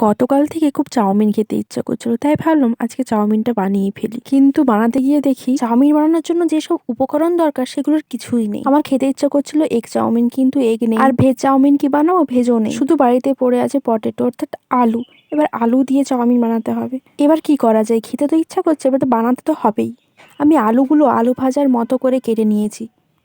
গতকাল থেকে খুব চাউমিন খেতে ইচ্ছা করছিল, তাই ভাবলাম আজকে চাউমিনটা বানিয়ে ফেলি। কিন্তু বানাতে গিয়ে দেখি চাউমিন বানানোর জন্য যেসব উপকরণ দরকার সেগুলোর কিছুই নেই। আমার খেতে ইচ্ছা করছিল এগ চাউমিন, কিন্তু এগ নেই। আর ভেজ চাউমিন কি বানাবো, ভেজও নেই। শুধু বাড়িতে পড়ে আছে পটেটো অর্থাৎ আলু। এবার আলু দিয়ে চাউমিন বানাতে হবে। এবার কি করা যায়, খেতে তো ইচ্ছা করছে, এবার তো বানাতে তো হবেই। আমি আলুগুলো আলু ভাজার মতো করে কেটে নিয়েছি।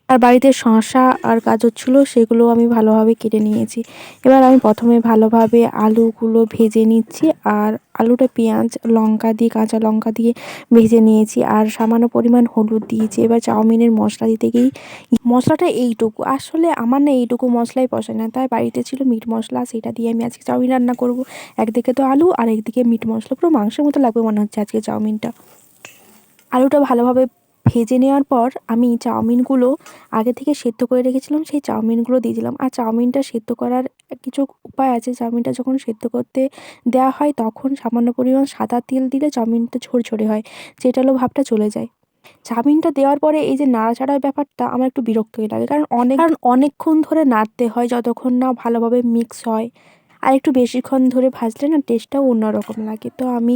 আর বাড়িতে শসা আর গাজর ছিল, সেগুলো আমি ভালোভাবে কেটে নিয়েছি। এবার আমি প্রথমে ভালোভাবে আলুগুলো ভেজে নিচ্ছি। আর আলুটা পেঁয়াজ লঙ্কা দিয়ে, কাঁচা লঙ্কা দিয়ে ভেজে নিয়েছি। আর সামান্য পরিমাণ হলুদ দিয়েছি। এবার চাউমিনের মশলা দিতে গিয়েই মশলাটা এইটুকু, আসলে আমার না এইটুকু মশলাই পছন্দ না, তাই বাড়িতে ছিল মিট মশলা, সেটা দিয়ে আমি আজকে চাউমিন রান্না করব। একদিকে তো আলু আর একদিকে মিট মশলা, পুরো মাংসের মতো লাগবে মনে হচ্ছে আজকে চাউমিনটা। আলুটা ভালোভাবে ভেজে নেওয়ার পর আমি চাউমিনগুলো আগে থেকে সেদ্ধ করে রেখেছিলাম, সেই চাউমিনগুলো দিয়ে দিলাম। আর চাউমিনটা সেদ্ধ করার কিছু উপায় আছে। চাউমিনটা যখন সেদ্ধ করতে দেওয়া হয় তখন সামান্য পরিমাণ সাদা তেল দিলে চাউমিনটা ঝরঝরে হয়, যেটালো ভাবটা চলে যায়। চাউমিনটা দেওয়ার পরে এই যে নাড়াচাড়ার ব্যাপারটা আমার একটু বিরক্তই লাগে, কারণ অনেকক্ষণ ধরে নাড়তে হয় যতক্ষণ না ভালোভাবে মিক্স হয়। আর একটু বেশিক্ষণ ধরে ভাজলে না টেস্টটাও অন্যরকম লাগে। তো আমি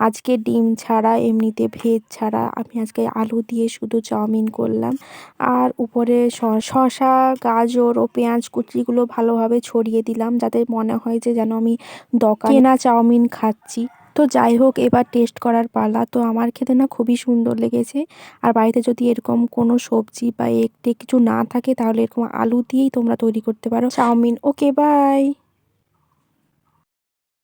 আজকে ডিম ছাড়া, এমনিতে ভেজ ছাড়া আমি আজকে আলু দিয়ে শুধু চাউমিন করলাম। আর উপরে শসা, গাজর ও পেঁয়াজ কুচিগুলো ভালোভাবে ছড়িয়ে দিলাম, যাতে মনে হয় যে যেন আমি কেনা চাউমিন খাচ্ছি। তো যাই হোক, এবার টেস্ট করার পালা। তো আমার খেতে না খুবই সুন্দর লেগেছে। আর বাড়িতে যদি এরকম কোনো সবজি বা এগ টেগ কিছু না থাকে, তাহলে এরকম আলু দিয়েই তোমরা তৈরি করতে পারো চাউমিন। Okay, by.